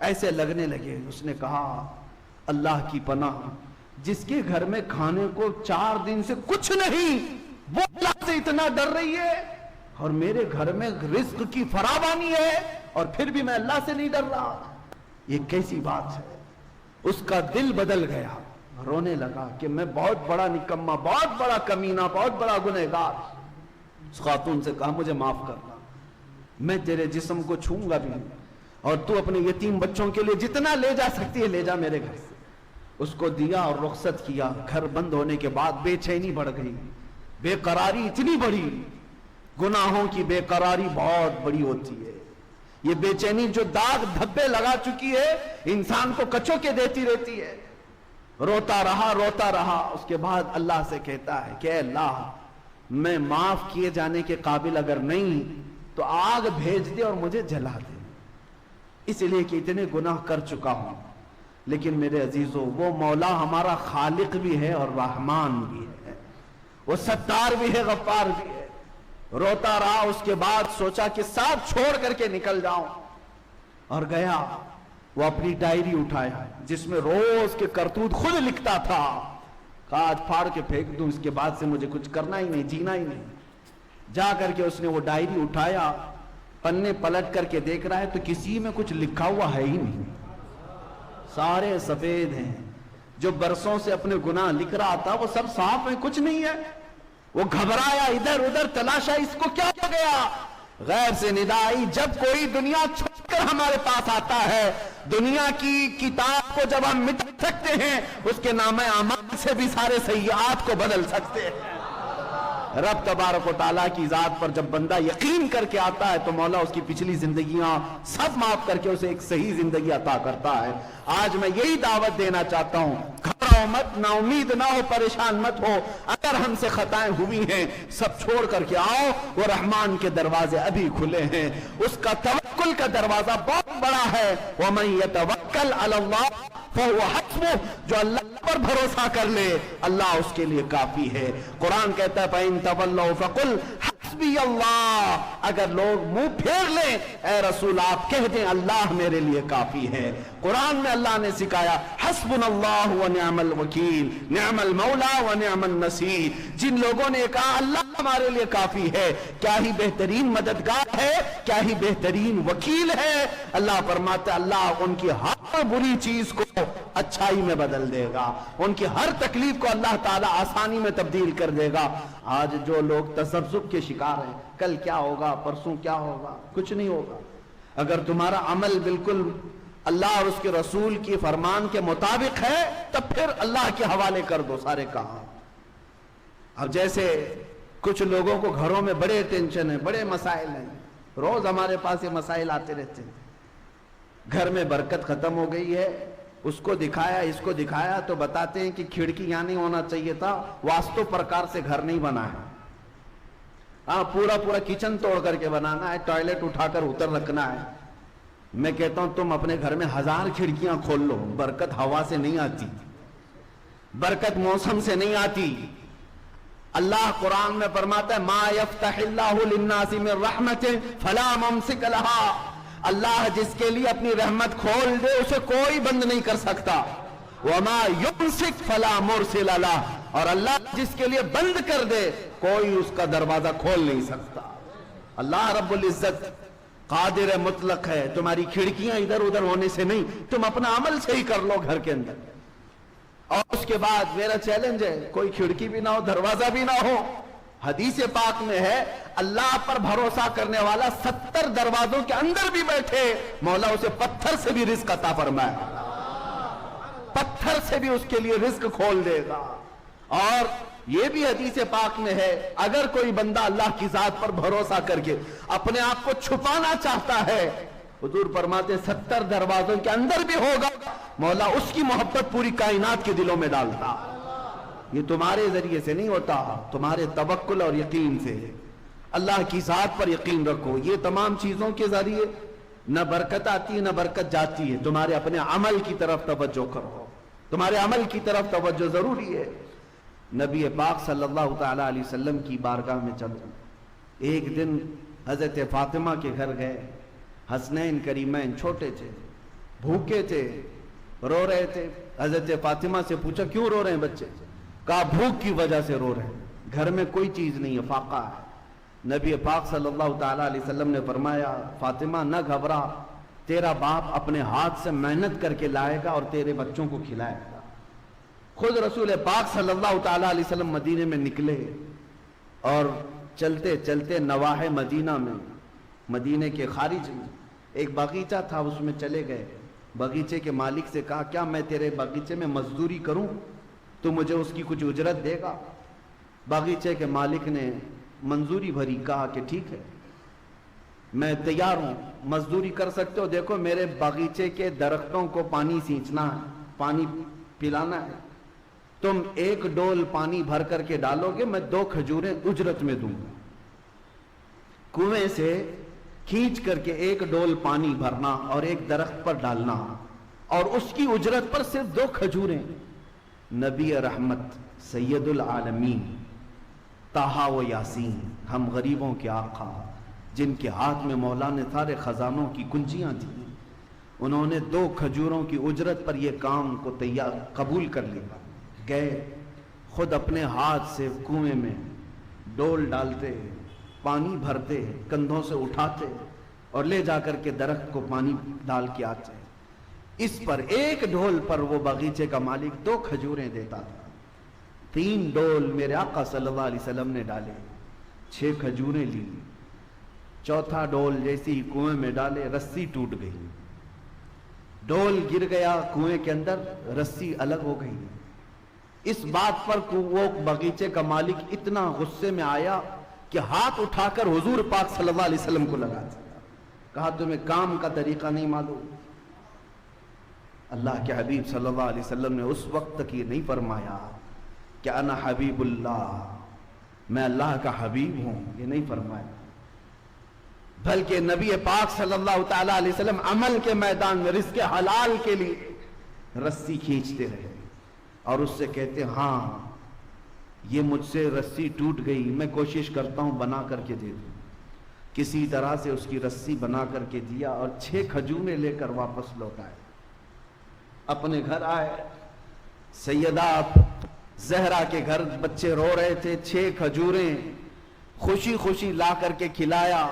ایسے لگنے لگے. اس نے کہا اللہ کی پناہ، جس کے گھر میں کھانے کو 4 دن سے کچھ نہیں وہ اللہ سے اتنا ڈر رہی ہے، اور میرے گھر میں رزق کی فراوانی ہے اور پھر بھی میں اللہ سے نہیں ڈر رہا. یہ کیسی بات ہے؟ اس کا دل بدل گیا، رونے لگا کہ میں بہت بڑا نکما، بہت بڑا کمینہ، بہت بڑا گنہگار. اس خاتون سے کہا مجھے معاف کرنا، میں تیرے جسم کو چھوں گا بھی نہیں، اور تو اپنے یتیم بچوں کے لیے جتنا لے جا سکتی ہے لے جا میرے گھر سے. اس کو دیا اور رخصت کیا. گھر بند ہونے کے بعد بے چینی بڑھ گئی، بے قراری اتنی بڑی. گناہوں کی بے قراری بہت بڑی ہوتی ہے. یہ بے چینی جو داغ دھبے لگا چکی ہے انسان کو کچو کے دیتی رہتی ہے. روتا رہا. اس کے بعد اللہ سے کہتا ہے کہ اے اللہ، میں معاف کیے جانے کے قابل اگر نہیں تو آگ بھیج دے اور مجھے جلا دے، اس لیے کہ اتنے گناہ کر چکا ہوں. لیکن میرے عزیزو، وہ مولا ہمارا خالق بھی ہے اور رحمان بھی ہے، وہ ستار بھی ہے، غفار بھی ہے. روتا رہا. اس کے بعد سوچا کہ ساتھ چھوڑ کر کے نکل جاؤں، اور گیا. وہ اپنی ڈائری اٹھایا جس میں روز کے کرتوت خود لکھتا تھا. کہا آج پھاڑ کے پھینک دوں، اس کے بعد سے مجھے کچھ کرنا ہی نہیں، جینا ہی نہیں. جا کر کے اس نے وہ ڈائری اٹھایا، پنے پلٹ کر کے دیکھ رہا ہے تو کسی میں کچھ لکھا ہوا ہے ہی نہیں، سارے سفید ہیں. جو برسوں سے اپنے گناہ لکھ رہا تھا وہ سب صاف ہیں، کچھ نہیں ہے. وہ گھبرایا، ادھر ادھر تلاشا، اس کو کیا ہو گیا؟ غیر سے ندا آئی، جب کوئی دنیا چھوڑ کر ہمارے پاس آتا ہے، دنیا کی کتاب کو جب ہم مٹا سکتے ہیں، اس کے نام اعمال سے بھی سارے سیئات کو بدل سکتے ہیں. رب تبارک و تعالیٰ کی ذات پر جب بندہ یقین کر کے آتا ہے تو مولا اس کی پچھلی زندگیاں سب معاف کر کے اسے ایک صحیح زندگی عطا کرتا ہے. آج میں یہی دعوت دینا چاہتا ہوں، گھبراؤ مت، نا امید نہ ہو، پریشان مت ہو. اگر ہم سے خطائیں ہوئی ہیں سب چھوڑ کر کے آؤ، وہ رحمان کے دروازے ابھی کھلے ہیں. اس کا توکل کا دروازہ بہت بڑا ہے. وَمَن يَتَوَكَّلْ عَلَى اللَّهِ فَهُوَ حَسْبُهُ، جو اللہ پر بھروسہ کر لے اللہ اس کے لیے کافی ہے. قرآن کہتا ہے فَإِن تَوَلَّوْا فَقُلْ حَسْبِيَ اللَّهُ، اگر لوگ منہ پھیر لیں اے رسول آپ کہہ دیں اللہ میرے لیے کافی ہے. قرآن میں اللہ نے سکھایا حسبنا اللہ ونعم الوکیل، نعم المولا ونعم النصیر. جن لوگوں نے کہا اللہ ہمارے لیے کافی ہے، کیا ہی بہترین مددگار ہے، کیا ہی بہترین وکیل ہے. اللہ فرماتا ہے اللہ ان کی ہر بری چیز کو اچھائی میں بدل دے گا، ان کی ہر تکلیف کو اللہ تعالیٰ آسانی میں تبدیل کر دے گا. آج جو لوگ تذبذب کے شکار ہیں، کل کیا ہوگا، پرسوں کیا ہوگا، کچھ نہیں ہوگا. اگر تمہارا عمل بالکل اللہ اور اس کے رسول کی فرمان کے مطابق ہے تب پھر اللہ کے حوالے کر دو سارے کام. اب جیسے کچھ لوگوں کو گھروں میں بڑے ٹینشن ہیں، بڑے مسائل ہیں، روز ہمارے پاس یہ مسائل آتے رہتے ہیں. گھر میں برکت ختم ہو گئی ہے، اس کو دکھایا اس کو دکھایا تو بتاتے ہیں کہ کھڑکی یہاں نہیں ہونا چاہیے تھا، واستو پرکار سے گھر نہیں بنا ہے. ہاں پورا کچن توڑ کر کے بنانا ہے، ٹوائلٹ اٹھا کر اتر رکھنا ہے. میں کہتا ہوں تم اپنے گھر میں 1000 کھڑکیاں کھول لو، برکت ہوا سے نہیں آتی، برکت موسم سے نہیں آتی. اللہ قرآن میں فرماتا ہے ما یفتح اللہ للناس من رحمت فلا ممسک لها، اللہ جس کے لیے اپنی رحمت کھول دے اسے کوئی بند نہیں کر سکتا. وما یمسک فلا مرسل لہ، اور اللہ جس کے لیے بند کر دے کوئی اس کا دروازہ کھول نہیں سکتا. اللہ رب العزت قادر مطلق ہے، تمہاری کھڑکیاں ادھر ادھر ہونے سے نہیں، تم اپنا عمل صحیح کر لو گھر کے اندر. اور اس کے بعد میرا چیلنج ہے کوئی کھڑکی بھی نہ ہو، دروازہ بھی نہ ہو. حدیث پاک میں ہے اللہ پر بھروسہ کرنے والا 70 دروازوں کے اندر بھی بیٹھے مولا اسے پتھر سے بھی رزق عطا فرمائے، پتھر سے بھی اس کے لیے رزق کھول دے گا. اور یہ بھی حدیث پاک میں ہے اگر کوئی بندہ اللہ کی ذات پر بھروسہ کر کے اپنے آپ کو چھپانا چاہتا ہے، حضور فرماتے 70 دروازوں کے اندر بھی ہوگا مولا اس کی محبت پوری کائنات کے دلوں میں ڈالتا. یہ تمہارے ذریعے سے نہیں ہوتا، تمہارے توکل اور یقین سے. اللہ کی ذات پر یقین رکھو. یہ تمام چیزوں کے ذریعے نہ برکت آتی ہے نہ برکت جاتی ہے، تمہارے اپنے عمل کی طرف توجہ کرو، تمہارے عمل کی طرف توجہ ضروری ہے. نبی پاک صلی اللہ تعالی علیہ وسلم کی بارگاہ میں چلو. ایک دن حضرت فاطمہ کے گھر گئے، حسنین کریمین چھوٹے تھے، بھوکے تھے, رو رہے تھے. حضرت فاطمہ سے پوچھا کیوں رو رہے ہیں بچے؟ کہا بھوک کی وجہ سے رو رہے ہیں, گھر میں کوئی چیز نہیں ہے, فاقہ ہے. نبی پاک صلی اللہ تعالیٰ علیہ وسلم نے فرمایا فاطمہ نہ گھبرا, تیرا باپ اپنے ہاتھ سے محنت کر کے لائے گا اور تیرے بچوں کو کھلائے گا. خود رسول پاک صلی اللہ تعالیٰ علیہ وسلم مدینے میں نکلے اور چلتے چلتے نواحِ مدینہ میں, مدینے کے خارج میں ایک باغیچہ تھا, اس میں چلے گئے. باغیچے کے مالک سے کہا کیا میں تیرے باغیچے میں مزدوری کروں, تو مجھے اس کی کچھ اجرت دے گا؟ باغیچے کے مالک نے منظوری بھری, کہا کہ ٹھیک ہے میں تیار ہوں, مزدوری کر سکتے ہو. دیکھو میرے باغیچے کے درختوں کو پانی سینچنا ہے, پانی پلانا ہے, تم 1 ڈول پانی بھر کر کے ڈالو گے, میں 2 کھجوریں اجرت میں دوں گا. کنویں سے کھینچ کر کے 1 ڈول پانی بھرنا اور ایک درخت پر ڈالنا, اور اس کی اجرت پر صرف 2 کھجوریں. نبی رحمت سید العالمین طٰہٰ و یاسین, ہم غریبوں کے آقا, جن کے ہاتھ میں مولا نے سارے خزانوں کی کنجیاں تھیں, انہوں نے 2 کھجوروں کی اجرت پر یہ کام کو قبول کر لیا. گئے خود اپنے ہاتھ سے کنویں میں ڈول ڈالتے, پانی بھرتے, کندھوں سے اٹھاتے اور لے جا کر کے درخت کو پانی ڈال کے آتے. اس پر 1 ڈول پر وہ باغیچے کا مالک 2 کھجوریں دیتا تھا. 3 ڈول میرے آقا صلی اللہ علیہ وسلم نے ڈالے, 6 کھجوریں لی. 4تھا ڈول جیسے ہی کنویں میں ڈالے, رسی ٹوٹ گئی, ڈول گر گیا کنویں کے اندر, رسی الگ ہو گئی. اس بات پر وہ باغیچے کا مالک اتنا غصے میں آیا کہ ہاتھ اٹھا کر حضور پاک صلی اللہ علیہ وسلم کو لگا دیا. کہا تمہیں کام کا طریقہ نہیں معلوم؟ اللہ کے حبیب صلی اللہ علیہ وسلم نے اس وقت تک یہ نہیں فرمایا کہ انا حبیب اللہ, میں اللہ کا حبیب ہوں, یہ نہیں فرمایا, بلکہ نبی پاک صلی اللہ تعالیٰ علیہ وسلم عمل کے میدان میں رزق حلال کے لیے رسی کھینچتے رہے اور اس سے کہتے ہاں یہ مجھ سے رسی ٹوٹ گئی, میں کوشش کرتا ہوں بنا کر کے دے دوں. کسی طرح سے اس کی رسی بنا کر کے دیا اور 6 کھجوریں لے کر واپس لوٹ آئے. اپنے گھر آئے, سیدہ زہرا کے گھر بچے رو رہے تھے, 6 کھجوریں خوشی خوشی لا کر کے کھلایا.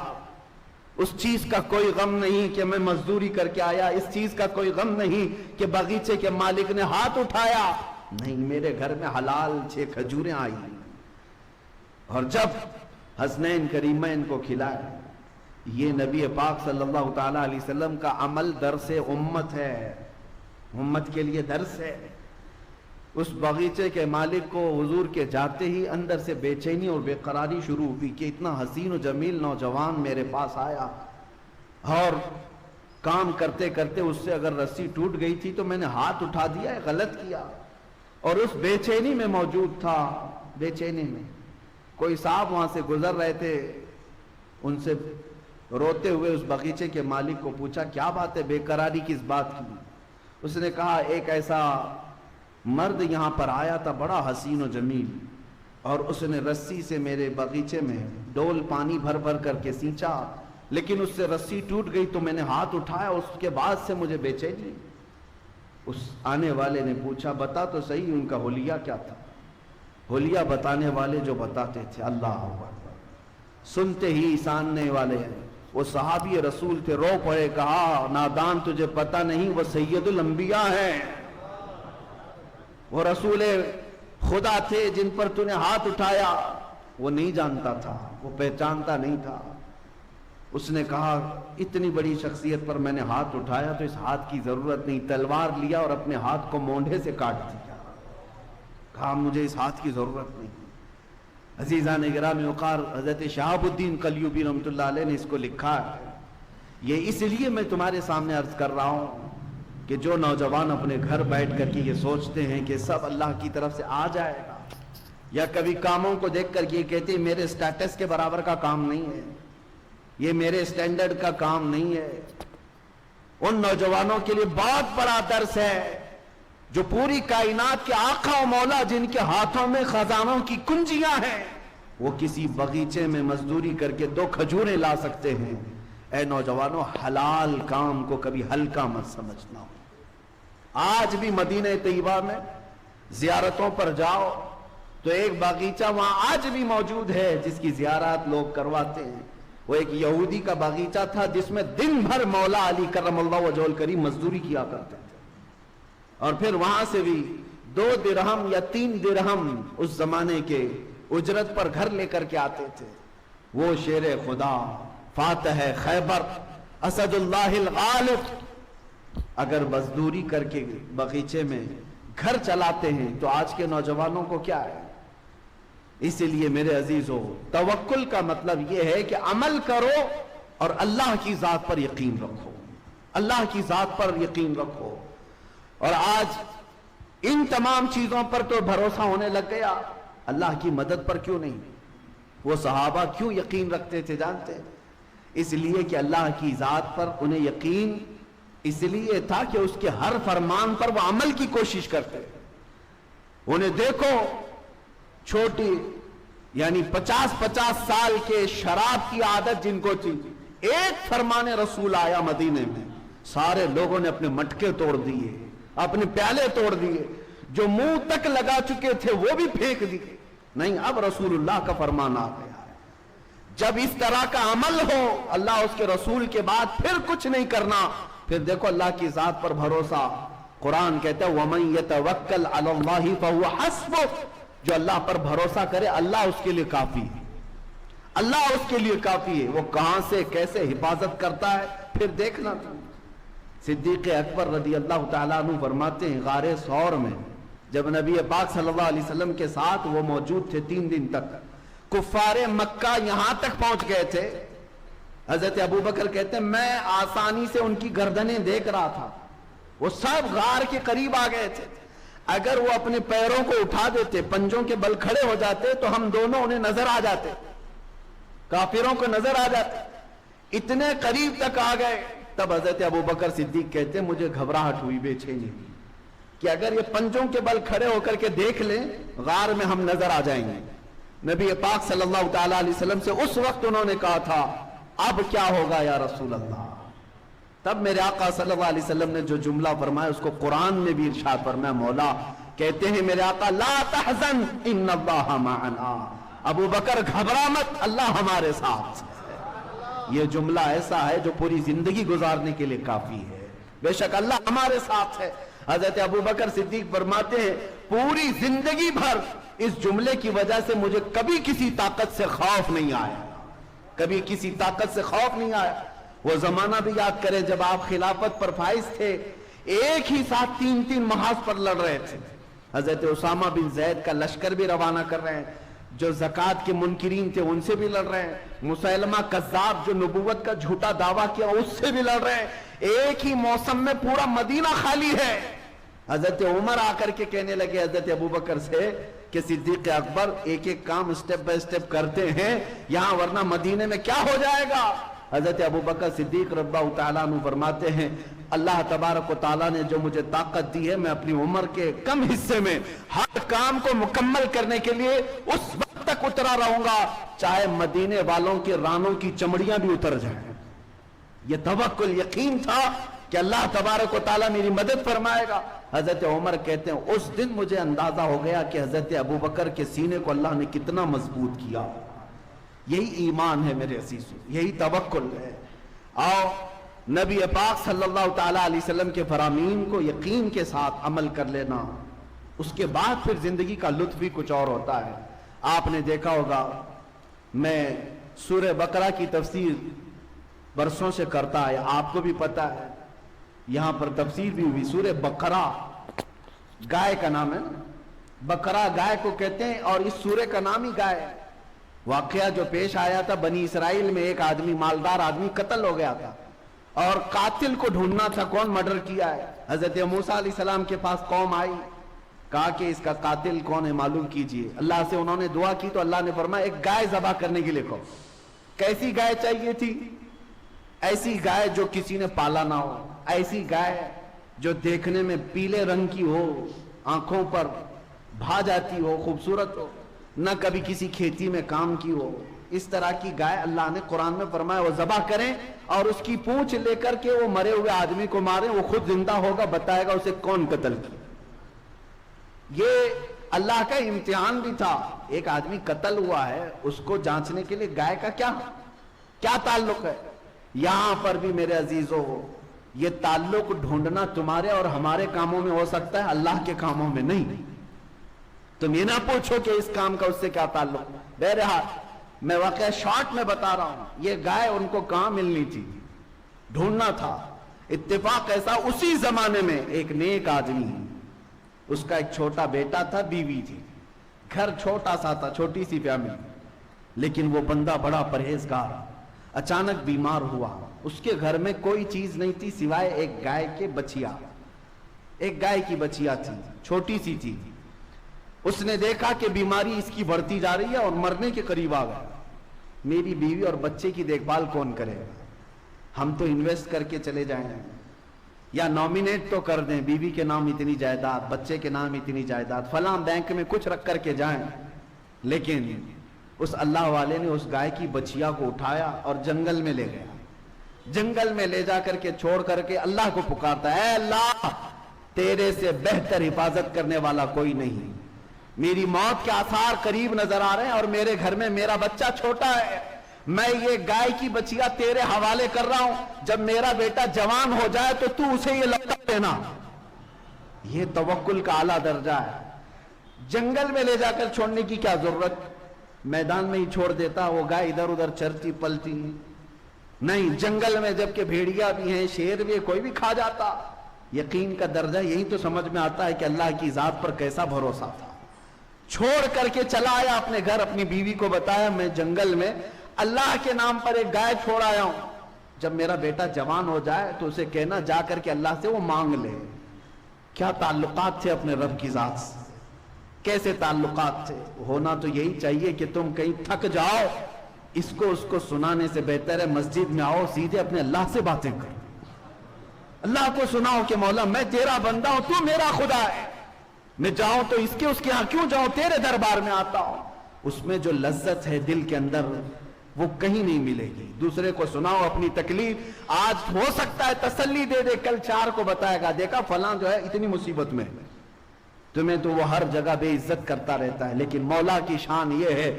اس چیز کا کوئی غم نہیں کہ میں مزدوری کر کے آیا, اس چیز کا کوئی غم نہیں کہ باغیچے کے مالک نے ہاتھ اٹھایا, نہیں, میرے گھر میں حلال 6 کھجوریں آئی. اور جب حسنین کریمین کو کھلائے, یہ نبی پاک صلی اللہ تعالیٰ علیہ وسلم کا عمل درس امت ہے, امت کے لیے درس ہے. اس باغیچے کے مالک کو حضور کے جاتے ہی اندر سے بے چینی اور بے قراری شروع ہوئی کہ اتنا حسین و جمیل نوجوان میرے پاس آیا اور کام کرتے کرتے اس سے اگر رسی ٹوٹ گئی تھی تو میں نے ہاتھ اٹھا دیا, غلط کیا. اور اس بے چینی میں موجود تھا, بے چینی میں کوئی صاحب وہاں سے گزر رہے تھے, ان سے روتے ہوئے اس باغیچے کے مالک کو پوچھا کیا بات ہے, بے قراری کس بات کی؟ اس نے کہا ایک ایسا مرد یہاں پر آیا تھا بڑا حسین و جمیل, اور اس نے رسی سے میرے باغیچے میں ڈول پانی بھر بھر کر کے سینچا, لیکن اس سے رسی ٹوٹ گئی تو میں نے ہاتھ اٹھایا, اس کے بعد سے مجھے بے چینی. اس آنے والے نے پوچھا بتا تو صحیح ان کا حلیہ کیا تھا؟ حلیہ بتانے والے جو بتاتے تھے, اللہ اکبر, سنتے ہی ساننے والے ہیں, وہ صحابی رسول تھے, رو پڑے, کہا نادان تجھے پتہ نہیں وہ سید الانبیاء ہیں, وہ رسول خدا تھے جن پر تو نے ہاتھ اٹھایا. وہ نہیں جانتا تھا, وہ پہچانتا نہیں تھا. اس نے کہا اتنی بڑی شخصیت پر میں نے ہاتھ اٹھایا تو اس ہاتھ کی ضرورت نہیں, تلوار لیا اور اپنے ہاتھ کو مونڈھے سے کاٹ دیا. کہا مجھے اس ہاتھ کی ضرورت نہیں. عزیزان گرامی وقار, حضرت شہاب الدین قلیوبی رحمۃ اللہ علیہ نے اس کو لکھا ہے. یہ اس لیے میں تمہارے سامنے عرض کر رہا ہوں کہ جو نوجوان اپنے گھر بیٹھ کر کے یہ سوچتے ہیں کہ سب اللہ کی طرف سے آ جائے گا, یا کبھی کاموں کو دیکھ کر کے یہ کہتے ہیں میرے سٹیٹس کے برابر کا کام نہیں ہے, یہ میرے سٹینڈرڈ کا کام نہیں ہے, ان نوجوانوں کے لیے بہت بڑا درس ہے جو پوری کائنات کے آقا و مولا جن کے ہاتھوں میں خزانوں کی کنجیاں ہیں, وہ کسی باغیچے میں مزدوری کر کے 2 کھجوریں لا سکتے ہیں. اے نوجوانوں حلال کام کو کبھی ہلکا مت سمجھنا ہو. آج بھی مدینہ طیبہ میں زیارتوں پر جاؤ تو ایک باغیچہ وہاں آج بھی موجود ہے جس کی زیارت لوگ کرواتے ہیں. وہ ایک یہودی کا باغیچہ تھا جس میں دن بھر مولا علی کرم اللہ وجہہ الکریم مزدوری کیا کرتے تھے, اور پھر وہاں سے بھی 2 درہم یا 3 درہم اس زمانے کے اجرت پر گھر لے کر کے آتے تھے. وہ شیر خدا, فاتح خیبر, اسد اللہ الغالب, اگر مزدوری کر کے باغیچے میں گھر چلاتے ہیں تو آج کے نوجوانوں کو کیا ہے؟ اسی لیے میرے عزیزو, توکل کا مطلب یہ ہے کہ عمل کرو اور اللہ کی ذات پر یقین رکھو, اللہ کی ذات پر یقین رکھو. اور آج ان تمام چیزوں پر تو بھروسہ ہونے لگ گیا, اللہ کی مدد پر کیوں نہیں؟ وہ صحابہ کیوں یقین رکھتے تھے جانتے ہیں؟ اس لیے کہ اللہ کی ذات پر انہیں یقین اس لیے تھا کہ اس کے ہر فرمان پر وہ عمل کی کوشش کرتے. انہیں دیکھو, چھوٹی یعنی 50 سال کے شراب کی عادت جن کو تھی, ایک فرمان رسول آیا مدینے میں, سارے لوگوں نے اپنے مٹکے توڑ دیے, اپنے پیالے توڑ دیے, جو منہ تک لگا چکے تھے وہ بھی پھینک دیے. نہیں, اب رسول اللہ کا فرمان آ گیا ہے. جب اس طرح کا عمل ہو اللہ اس کے رسول کے بعد پھر کچھ نہیں کرنا. پھر دیکھو اللہ کی ذات پر بھروسہ, قرآن کہتا ہے وَمَن يَتَوَكَّلْ عَلَى اللَّهِ فَهُوَ حَسْبُهُ, جو اللہ پر بھروسہ کرے اللہ اس کے لیے کافی ہے, اللہ اس کے لیے کافی ہے. وہ کہاں سے کیسے حفاظت کرتا ہے پھر دیکھنا. صدیق اکبر رضی اللہ تعالیٰ عنہ فرماتے ہیں غار ثور میں جب نبی پاک صلی اللہ علیہ وسلم کے ساتھ وہ موجود تھے 3 دن تک, کفار مکہ یہاں تک پہنچ گئے تھے. حضرت ابوبکر کہتے ہیں میں آسانی سے ان کی گردنیں دیکھ رہا تھا, وہ سب غار کے قریب آ گئے تھے. اگر وہ اپنے پیروں کو اٹھا دیتے, پنجوں کے بل کھڑے ہو جاتے تو ہم دونوں انہیں نظر آ جاتے, کافروں کو نظر آ جاتے. اتنے قریب تک آ گئے. تب حضرت ابوبکر صدیق کہتے ہیں مجھے گھبراہٹ ہوئی, بے چینی ہوئی کہ اگر یہ پنجوں کے بل کھڑے ہو کر کے دیکھ لیں غار میں ہم نظر آ جائیں گے. نبی پاک صلی اللہ تعالی علیہ وسلم سے اس وقت انہوں نے کہا تھا اب کیا ہوگا یا رسول اللہ. تب میرے آقا صلی اللہ علیہ وسلم نے جو جملہ فرمایا اس کو قرآن میں بھی ارشاد فرمایا. مولا کہتے ہیں میرے آقا لا تحزن ان اللہ معنا, ابو بکر گھبرا مت اللہ ہمارے ساتھ ہے. یہ جملہ ایسا ہے جو پوری زندگی گزارنے کے لیے کافی ہے. بے شک اللہ ہمارے ساتھ ہے. حضرت ابو بکر صدیق فرماتے ہیں پوری زندگی بھر اس جملے کی وجہ سے مجھے کبھی کسی طاقت سے خوف نہیں آیا, کبھی کسی طاقت سے خوف نہیں آیا. وہ زمانہ بھی یاد کریں جب آپ خلافت پر فائز تھے, ایک ہی ساتھ 3 محاذ پر لڑ رہے تھے. حضرت اسامہ بن زید کا لشکر بھی روانہ کر رہے ہیں, جو زکوٰۃ کے منکرین تھے ان سے بھی لڑ رہے ہیں, مسیلمہ کذاب جو نبوت کا جھوٹا دعویٰ کیا اس سے بھی لڑ رہے ہیں. ایک ہی موسم میں پورا مدینہ خالی ہے. حضرت عمر آ کر کے کہنے لگے حضرت ابوبکر سے کہ صدیق اکبر ایک ایک کام اسٹیپ بائی اسٹیپ کرتے ہیں یہاں, ورنہ مدینے میں کیا ہو جائے گا. حضرت ابوبکر صدیق رضی اللہ تعالیٰ عنہ فرماتے ہیں اللہ تبارک و تعالیٰ نے جو مجھے طاقت دی ہے میں اپنی عمر کے کم حصے میں ہر کام کو مکمل کرنے کے لیے اس وقت تک اترا رہوں گا چاہے مدینے والوں کے رانوں کی چمڑیاں بھی اتر جائیں. یہ توکل یقین تھا کہ اللہ تبارک و تعالیٰ میری مدد فرمائے گا. حضرت عمر کہتے ہیں اس دن مجھے اندازہ ہو گیا کہ حضرت ابوبکر کے سینے کو اللہ نے کتنا مضبوط کیا. یہی ایمان ہے میرے عزیزو, یہی توکل ہے. آؤ نبی پاک صلی اللہ تعالیٰ علیہ وسلم کے فرامین کو یقین کے ساتھ عمل کر لینا, اس کے بعد پھر زندگی کا لطف بھی کچھ اور ہوتا ہے. آپ نے دیکھا ہوگا میں سورہ بقرہ کی تفسیر برسوں سے کرتا ہے, آپ کو بھی پتا ہے, یہاں پر تفسیر بھی ہوئی. سورہ بقرہ گائے کا نام ہے, بقرہ گائے کو کہتے ہیں اور اس سورہ کا نام ہی گائے ہے. واقعہ جو پیش آیا تھا بنی اسرائیل میں, ایک آدمی مالدار آدمی قتل ہو گیا تھا اور قاتل کو ڈھونڈنا تھا کون مرڈر کیا ہے. حضرت موسیٰ علیہ السلام کے پاس قوم آئی, کہا کہ اس کا قاتل کون ہے معلوم کیجئے. اللہ سے انہوں نے دعا کی تو اللہ نے فرمایا ایک گائے ذبح کرنے کے لیے کہو. کیسی گائے چاہیے تھی؟ ایسی گائے جو کسی نے پالا نہ ہو, ایسی گائے جو دیکھنے میں پیلے رنگ کی ہو, آنکھوں پر بھا جاتی ہو, خوبصورت ہو, نہ کبھی کسی کھیتی میں کام کی ہو, اس طرح کی گائے اللہ نے قرآن میں فرمایا وہ ذبح کریں اور اس کی پونچھ لے کر کے وہ مرے ہوئے آدمی کو ماریں، وہ خود زندہ ہوگا، بتائے گا اسے کون قتل کیا۔ یہ اللہ کا امتحان بھی تھا، ایک آدمی قتل ہوا ہے، اس کو جانچنے کے لیے گائے کا کیا تعلق ہے؟ یہاں پر بھی میرے عزیزو یہ تعلق ڈھونڈنا تمہارے اور ہمارے کاموں میں ہو سکتا ہے، اللہ کے کاموں میں نہیں۔ تم یہ نہ پوچھو کہ اس کام کا اس سے کیا تعلق۔ بہرحال میں واقعہ شارٹ میں بتا رہا ہوں، یہ گائے ان کو کہاں ملنی تھی، ڈھونڈنا تھا۔ اتفاق ایسا اسی زمانے میں ایک نیک آدمی، اس کا ایک چھوٹا بیٹا تھا، بیوی تھی، گھر چھوٹا سا تھا، چھوٹی سی فیملی، لیکن وہ بندہ بڑا پرہیزگار، اچانک بیمار ہوا۔ اس کے گھر میں کوئی چیز نہیں تھی سوائے ایک گائے کے بچیا، ایک گائے کی بچیا تھی، چھوٹی سی تھی۔ اس نے دیکھا کہ بیماری اس کی بڑھتی جا رہی ہے اور مرنے کے قریب آ گیا، میری بیوی اور بچے کی دیکھ بھال کون کرے گا؟ ہم تو انویسٹ کر کے چلے جائیں یا نامینیٹ تو کر دیں، بیوی کے نام اتنی جائیداد، بچے کے نام اتنی جائیداد، فلاں بینک میں کچھ رکھ کر کے جائیں۔ لیکن اس اللہ والے نے اس گائے کی بچیا کو اٹھایا اور جنگل میں لے گیا، جنگل میں لے جا کر کے چھوڑ کر کے اللہ کو پکارتا ہے، اے اللہ تیرے سے بہتر حفاظت کرنے والا کوئی نہیں، میری موت کے آثار قریب نظر آ رہے ہیں اور میرے گھر میں میرا بچہ چھوٹا ہے، میں یہ گائے کی بچیا تیرے حوالے کر رہا ہوں، جب میرا بیٹا جوان ہو جائے تو اسے یہ لوٹا دینا۔ یہ توکل کا اعلیٰ درجہ ہے۔ جنگل میں لے جا کر چھوڑنے کی کیا ضرورت، میدان میں ہی چھوڑ دیتا، وہ گائے ادھر ادھر چرتی پلتی نہیں، جنگل میں جبکہ بھیڑیا بھی ہیں، شیر بھی ہے، کوئی بھی کھا جاتا۔ یقین کا درجہ یہی تو سمجھ میں آتا ہے کہ اللہ کی ذات پر کیسا بھروسہ تھا۔ چھوڑ کر کے چلا آیا اپنے گھر، اپنی بیوی کو بتایا میں جنگل میں اللہ کے نام پر ایک گائے چھوڑ آیا ہوں، جب میرا بیٹا جوان ہو جائے تو اسے کہنا جا کر کے اللہ سے وہ مانگ لے۔ کیا تعلقات تھے اپنے رب کی ذات سے، کیسے تعلقات تھے۔ ہونا تو یہی چاہیے کہ تم کہیں تھک جاؤ، اس کو سنانے سے بہتر ہے مسجد میں آؤ، سیدھے اپنے اللہ سے باتیں کرو، اللہ کو سناؤ کہ مولا میں تیرا بندہ ہوں، تو میرا خدا ہے، میں جاؤں تو اس کے ہاں کیوں جاؤں، تیرے دربار میں آتا ہوں۔ اس میں جو لذت ہے دل کے اندر وہ کہیں نہیں ملے گی۔ دوسرے کو سناؤ اپنی تکلیف، آج ہو سکتا ہے تسلی دے دے، کل چار کو بتائے گا دیکھا فلاں جو ہے اتنی مصیبت میں، تمہیں تو وہ ہر جگہ بے عزت کرتا رہتا ہے، لیکن مولا کی شان یہ ہے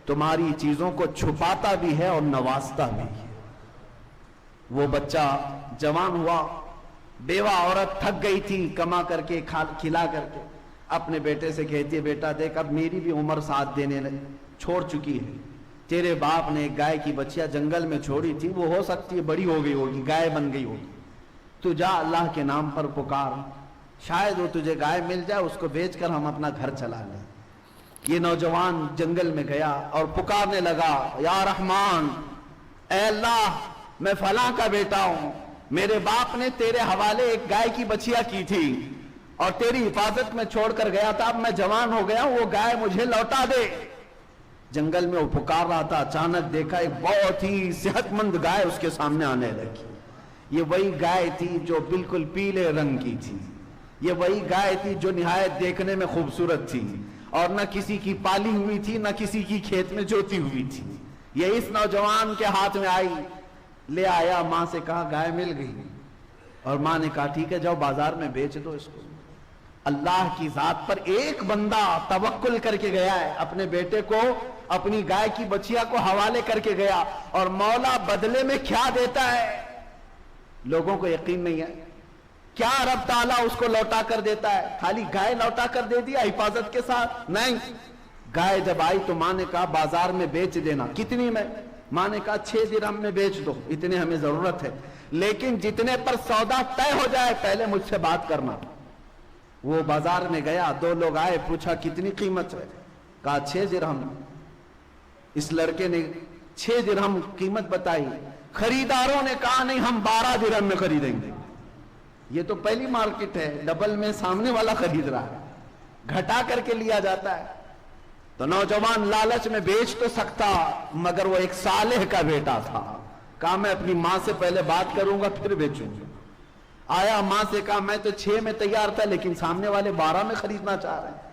تمہاری چیزوں کو چھپاتا بھی ہے اور نوازتا بھی ہے۔ وہ بچہ جوان ہوا، بیوہ عورت تھک گئی تھی کما کر کے کھلا کر کے، اپنے بیٹے سے کہتی ہے بیٹا دیکھ اب میری بھی عمر ساتھ دینے چھوڑ چکی ہے، تیرے باپ نے ایک گائے کی بچیا جنگل میں چھوڑی تھی، وہ ہو سکتی ہے بڑی ہو گئی ہوگی، گائے بن گئی ہوگی، تو جا اللہ کے نام پر پکار، شاید وہ تجھے گائے مل جائے، اس کو بیچ کر ہم اپنا گھر چلا لیں۔ یہ نوجوان جنگل میں گیا اور پکارنے لگا یا رحمان، اے اللہ میں فلاں کا بیٹا ہوں، میرے باپ نے تیرے حوالے ایک گائے کی بچیا کی تھی اور تیری حفاظت میں چھوڑ کر گیا تھا، اب میں جوان ہو گیا ہوں، وہ گائے مجھے لوٹا دے۔ جنگل میں وہ پکار رہا تھا، اچانک دیکھا ایک بہت ہی صحت مند گائے اس کے سامنے آنے لگی۔ یہ وہی گائے تھی جو بالکل پیلے رنگ کی تھی، یہ وہی گائے تھی جو نہایت دیکھنے میں خوبصورت تھی اور نہ کسی کی پالی ہوئی تھی نہ کسی کی کھیت میں جوتی ہوئی تھی۔ یہ اس نوجوان کے ہاتھ میں آئی، لے آیا، ماں سے کہا گائے مل گئی، اور ماں نے کہا ٹھیک ہے جاؤ بازار میں بیچ دو اس کو۔ اللہ کی ذات پر ایک بندہ توکل کر کے گیا ہے، اپنے بیٹے کو اپنی گائے کی بچیا کو حوالے کر کے گیا، اور مولا بدلے میں کیا دیتا ہے لوگوں کو یقین نہیں ہے۔ کیا رب تعالیٰ اس کو لوٹا کر دیتا ہے؟ خالی گائے لوٹا کر دے دیا حفاظت کے ساتھ؟ نہیں، گائے جب آئی تو ماں نے کہا بازار میں بیچ دینا۔ کتنی میں؟ ماں نے کہا 6 درہم میں بیچ دو، اتنے ہمیں ضرورت ہے، لیکن جتنے پر سودا طے ہو جائے پہلے مجھ سے بات کرنا۔ وہ بازار میں گیا، 2 لوگ آئے، پوچھا کتنی قیمت ہے؟ کہا 6 درہم۔ اس لڑکے نے 6 درہم قیمت بتائی، خریداروں نے کہا نہیں ہم 12 درہم میں خریدیں گے۔ یہ تو پہلی مارکیٹ ہے، ڈبل میں سامنے والا خرید رہا ہے، گھٹا کر کے لیا جاتا ہے۔ تو نوجوان لالچ میں بیچ تو سکتا، مگر وہ ایک صالح کا بیٹا تھا، کہا میں اپنی ماں سے پہلے بات کروں گا پھر بیچوں گا۔ آیا ماں سے کہا میں تو 6 میں تیار تھا لیکن سامنے والے 12 میں خریدنا چاہ رہے ہیں۔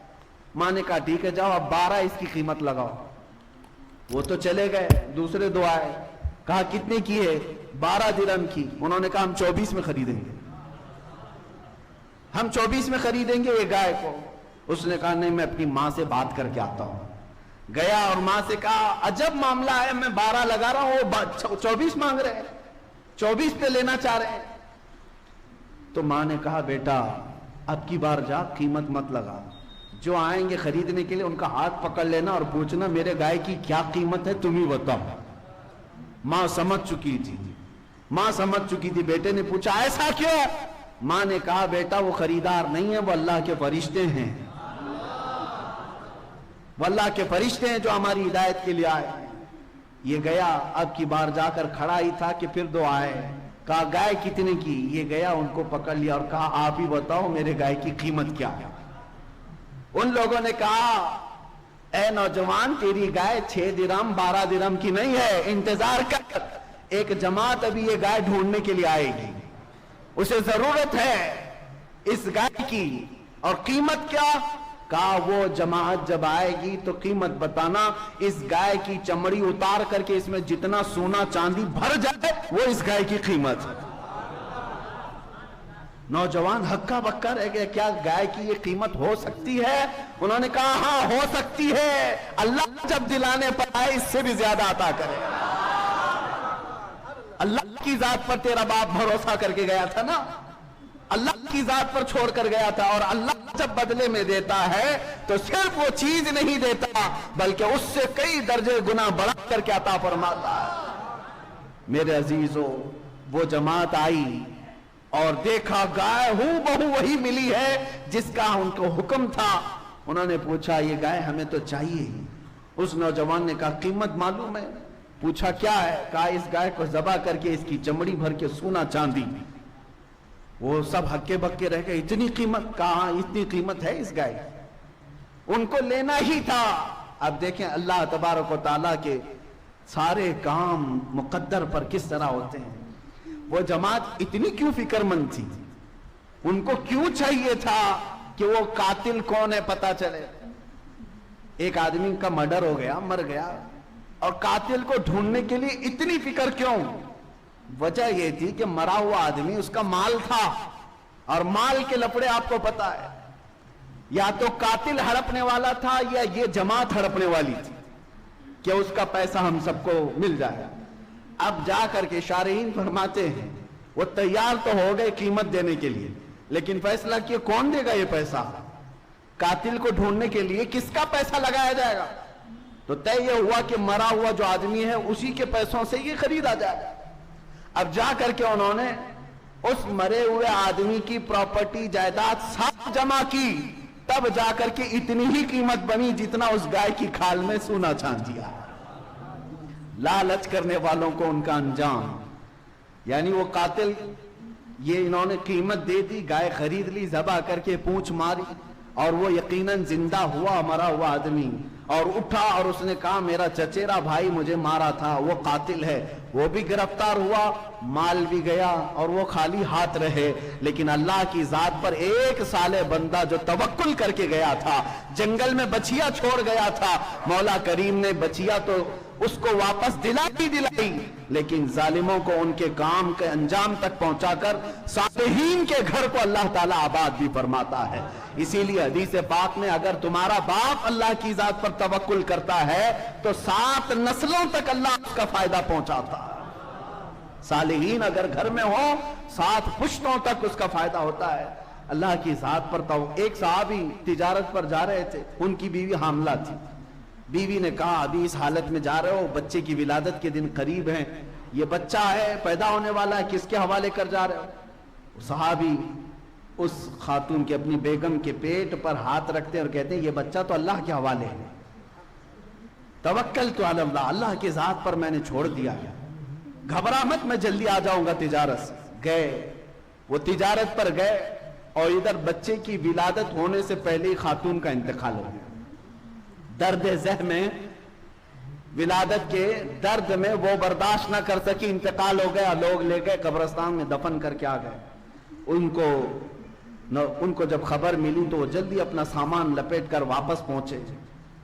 ماں نے کہا ٹھیک ہے جاؤ اب 12 اس کی قیمت لگاؤ۔ وہ تو چلے گئے، دوسرے دو آئے، کہا کتنے کی ہے؟ 12 درہم کی۔ انہوں نے کہا ہم 24 میں خریدیں گے، ہم 24 میں خریدیں گے یہ گائے کو۔ اس نے کہا نہیں، میں اپنی ماں سے بات کر کے آتا ہوں۔ گیا اور ماں سے کہا عجب معاملہ ہے، میں 12 لگا رہا ہوں، وہ 24 مانگ رہے ہیں، 24 پہ لینا چاہ رہے ہیں۔ تو ماں نے کہا بیٹا اب کی بار جا قیمت مت لگا، جو آئیں گے خریدنے کے لیے ان کا ہاتھ پکڑ لینا اور پوچھنا میرے گائے کی کیا قیمت ہے، تم ہی بتاؤ۔ ماں سمجھ چکی تھی، ماں سمجھ چکی تھی۔ بیٹے نے پوچھا ایسا کیوں؟ ماں نے کہا بیٹا وہ خریدار نہیں ہے، وہ اللہ کے فرشتے ہیں، وہ اللہ کے فرشتے ہیں جو ہماری ہدایت کے لیے آئے ہیں۔ یہ گیا، اب کی بار جا کر کھڑا ہی تھا کہ پھر دو آئے، کہا گائے کتنے کی؟ یہ گیا ان کو پکڑ لیا اور کہا آپ ہی بتاؤ میرے گائے کی قیمت کیا ہے۔ ان لوگوں نے کہا اے نوجوان تیری گائے 6 درہم 12 درہم کی نہیں ہے، انتظار کر، ایک جماعت ابھی یہ گائے ڈھونڈنے کے لیے آئے گی، اسے ضرورت ہے اس گائے کی۔ اور قیمت کیا؟ کہا وہ جماعت جب آئے گی تو قیمت بتانا، اس گائے کی چمڑی اتار کر کے اس میں جتنا سونا چاندی بھر جائے وہ اس گائے کی قیمت۔ نوجوان ہکا بکا رہ گیا، کیا گائے کی یہ قیمت ہو سکتی ہے؟ انہوں نے کہا ہاں ہو سکتی ہے، اللہ جب دلانے پر آئے اس سے بھی زیادہ عطا کرے۔ اللہ کی ذات پر تیرا باپ بھروسہ کر کے گیا تھا نا، اللہ کی ذات پر چھوڑ کر گیا تھا، اور اللہ جب بدلے میں دیتا ہے تو صرف وہ چیز نہیں دیتا بلکہ اس سے کئی درجے گنا بڑھا کر کے عطا فرماتا ہے۔ میرے عزیزو وہ جماعت آئی اور دیکھا گائے ہوں بہو وہی ملی ہے جس کا ان کو حکم تھا۔ انہوں نے پوچھا یہ گائے ہمیں تو چاہیے ہی۔ اس نوجوان نے کہا قیمت معلوم ہے؟ پوچھا کیا ہے؟ کہا اس گائے کو ذبح کر کے اس کی چمڑی بھر کے سونا چاندی۔ وہ سب ہکے بکے رہ گئے، اتنی قیمت؟ کہا اتنی قیمت ہے اس گائے، ان کو لینا ہی تھا۔ اب دیکھیں اللہ تبارک و تعالیٰ کے سارے کام مقدر پر کس طرح ہوتے ہیں۔ وہ جماعت اتنی کیوں فکر مند تھی؟ ان کو کیوں چاہیے تھا کہ وہ قاتل کون ہے پتا چلے؟ ایک آدمی کا مرڈر ہو گیا، مر گیا، اور قاتل کو ڈھونڈنے کے لیے اتنی فکر کیوں؟ وجہ یہ تھی کہ مرا ہوا آدمی اس کا مال تھا، اور مال کے لفڑے آپ کو پتا ہے، یا تو قاتل ہڑپنے والا تھا یا یہ جماعت ہڑپنے والی تھی کہ اس کا پیسہ ہم سب کو مل جائے۔ اب جا کر کے شارحین فرماتے ہیں وہ تیار تو ہو گئے قیمت دینے کے لیے، لیکن فیصلہ کیا کون دے گا یہ پیسہ؟ قاتل کو ڈھونڈنے کے لیے کس کا پیسہ لگایا جائے گا؟ تو طے یہ ہوا کہ مرا ہوا جو آدمی ہے اسی کے پیسوں سے یہ خریدا جائے۔ اب جا کر کے انہوں نے اس مرے ہوئے آدمی کی پراپرٹی جائیداد سب جمع کی، تب جا کر کے اتنی ہی قیمت بنی جتنا اس گائے کی کھال میں سونا چاندیا۔ لالچ کرنے والوں کو ان کا انجام، یعنی وہ قاتل، یہ انہوں نے قیمت دے دی، گائے خرید لی، ذبح کر کے پونچھ ماری، اور وہ یقیناً زندہ ہوا مرا ہوا آدمی، اور اٹھا اور اس نے کہا میرا چچیرا بھائی مجھے مارا تھا، وہ قاتل ہے۔ وہ بھی گرفتار ہوا، مال بھی گیا، اور وہ خالی ہاتھ رہے۔ لیکن اللہ کی ذات پر ایک صالح بندہ جو توکل کر کے گیا تھا، جنگل میں بچیا چھوڑ گیا تھا، مولا کریم نے بچیا تو اس کو واپس دلائی، لیکن ظالموں کو ان کے کام کے انجام تک پہنچا کر صالحین کے گھر کو اللہ تعالیٰ آباد بھی فرماتا ہے۔ اسی لیے حدیث پاک میں اگر تمہارا باپ اللہ کی ذات پر توکل کرتا ہے تو 7 نسلوں تک اللہ اس کا فائدہ پہنچاتا ہے۔ صالحین اگر گھر میں ہو 7 پشتوں تک اس کا فائدہ ہوتا ہے۔ اللہ کی ذات پر ایک صحابی تجارت پر جا رہے تھے، ان کی بیوی حاملہ تھی۔ بیوی نے کہا ابھی اس حالت میں جا رہے ہو، بچے کی ولادت کے دن قریب ہیں، یہ بچہ ہے پیدا ہونے والا ہے، کس کے حوالے کر جا رہے ہو؟ صحابی اس خاتون کے اپنی بیگم کے پیٹ پر ہاتھ رکھتے اور کہتے ہیں یہ بچہ تو اللہ کے حوالے ہے، توکلت علی اللہ، اللہ کی ذات پر میں نے چھوڑ دیا ہے، گھبرا مت میں جلدی آ جاؤں گا تجارت سے۔ گئے، وہ تجارت پر گئے، اور ادھر بچے کی ولادت ہونے سے پہلے ہی خاتون کا انتقال ہو گیا۔ درد ذہ میں، ولادت کے درد میں وہ برداشت نہ کر سکی، انتقال ہو گیا، لوگ لے گئے قبرستان میں دفن کر کے آ گئے۔ ان کو جب خبر ملی تو وہ جلدی اپنا سامان لپیٹ کر واپس پہنچے،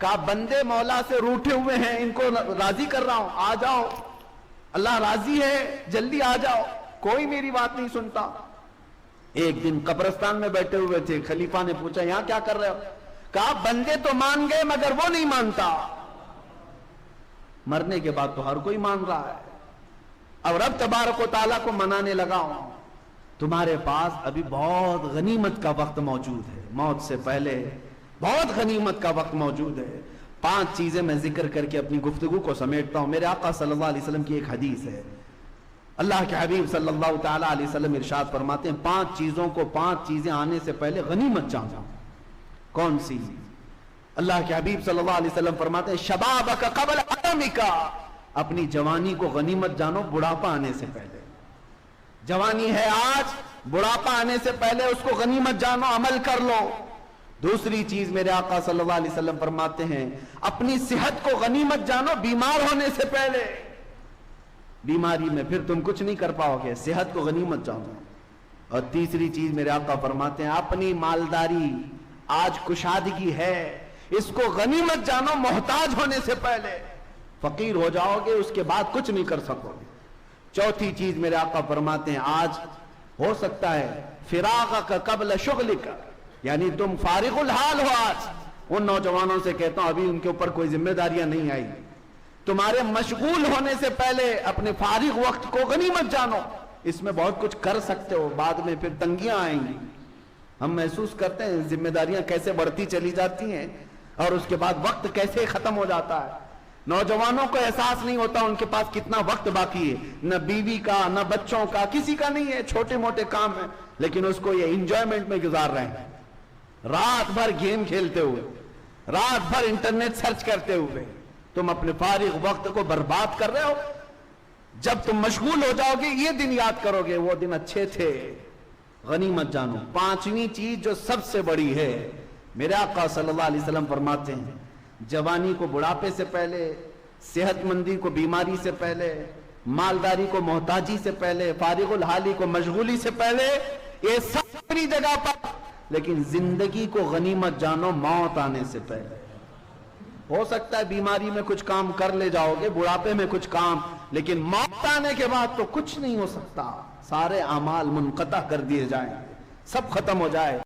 کہا بندے مولا سے روٹھے ہوئے ہیں، ان کو راضی کر رہا ہوں، آ جاؤ، اللہ راضی ہے، جلدی آ جاؤ، کوئی میری بات نہیں سنتا۔ ایک دن قبرستان میں بیٹھے ہوئے تھے، خلیفہ نے پوچھا یہاں کیا کر رہے ہو؟ کہا بندے تو مان گئے مگر وہ نہیں مانتا۔ مرنے کے بعد تو ہر کوئی مان رہا ہے، اب رب تبارک و تعالیٰ کو منانے لگا ہوں۔ تمہارے پاس ابھی بہت غنیمت کا وقت موجود ہے، موت سے پہلے بہت غنیمت کا وقت موجود ہے۔ 5 چیزیں میں ذکر کر کے اپنی گفتگو کو سمیٹتا ہوں۔ میرے آقا صلی اللہ علیہ وسلم کی ایک حدیث ہے، اللہ کے حبیب صلی اللہ تعالیٰ علیہ وسلم ارشاد فرماتے ہیں 5 چیزوں کو 5 چیزیں آنے سے پہلے غنیمت جانو۔ کون سی؟ اللہ کے حبیب صلی اللہ علیہ وسلم فرماتے ہیں شبابک قبل حرمک، اپنی جوانی کو غنیمت جانو بڑھاپا آنے سے پہلے۔ جوانی ہے آج، بڑھاپا آنے سے پہلے اس کو غنیمت جانو، عمل کر لو۔ دوسری چیز میرے آقا صلی اللہ علیہ وسلم فرماتے ہیں اپنی صحت کو غنیمت جانو بیمار ہونے سے پہلے۔ بیماری میں پھر تم کچھ نہیں کر پاؤ گے، صحت کو غنیمت جانو۔ اور تیسری چیز میرے آقا فرماتے ہیں اپنی مالداری، آج کشادگی ہے، اس کو غنیمت جانو محتاج ہونے سے پہلے۔ فقیر ہو جاؤ گے اس کے بعد کچھ نہیں کر سکو گے۔ چوتھی چیز میرے آقا فرماتے ہیں آج ہو سکتا ہے فراغک قبل شغلک، یعنی تم فارغ الحال ہو۔ آج ان نوجوانوں سے کہتا ہوں ابھی ان کے اوپر کوئی ذمہ داریاں نہیں آئی، تمہارے مشغول ہونے سے پہلے اپنے فارغ وقت کو غنیمت جانو، اس میں بہت کچھ کر سکتے ہو، بعد میں پھر تنگیاں آئیں گی۔ ہم محسوس کرتے ہیں ذمہ داریاں کیسے بڑھتی چلی جاتی ہیں اور اس کے بعد وقت کیسے ختم ہو جاتا ہے۔ نوجوانوں کو احساس نہیں ہوتا ان کے پاس کتنا وقت باقی ہے، نہ بیوی کا نہ بچوں کا، کسی کا نہیں ہے، چھوٹے موٹے کام ہیں، لیکن اس کو یہ انجوائمنٹ میں گزار رہے ہیں، رات بھر گیم کھیلتے ہوئے، رات بھر انٹرنیٹ سرچ کرتے ہوئے تم اپنے فارغ وقت کو برباد کر رہے ہو۔ جب تم مشغول ہو جاؤ گے یہ دن یاد کرو گے وہ دن اچھے تھے، غنیمت جانو۔ 5ویں چیز جو سب سے بڑی ہے، میرے آقا صلی اللہ علیہ وسلم فرماتے ہیں جوانی کو بڑھاپے سے پہلے، صحت مندی کو بیماری سے پہلے، مالداری کو محتاجی سے پہلے، فارغ الحالی کو مشغولی سے پہلے، یہ سب اپنی جگہ پر، لیکن زندگی کو غنیمت جانو موت آنے سے پہلے۔ ہو سکتا ہے بیماری میں کچھ کام کر لے جاؤ گے، بڑھاپے میں کچھ کام، لیکن موت آنے کے بعد تو کچھ نہیں ہو سکتا، سارے اعمال منقطع کر دیے جائیں، سب ختم ہو جائے۔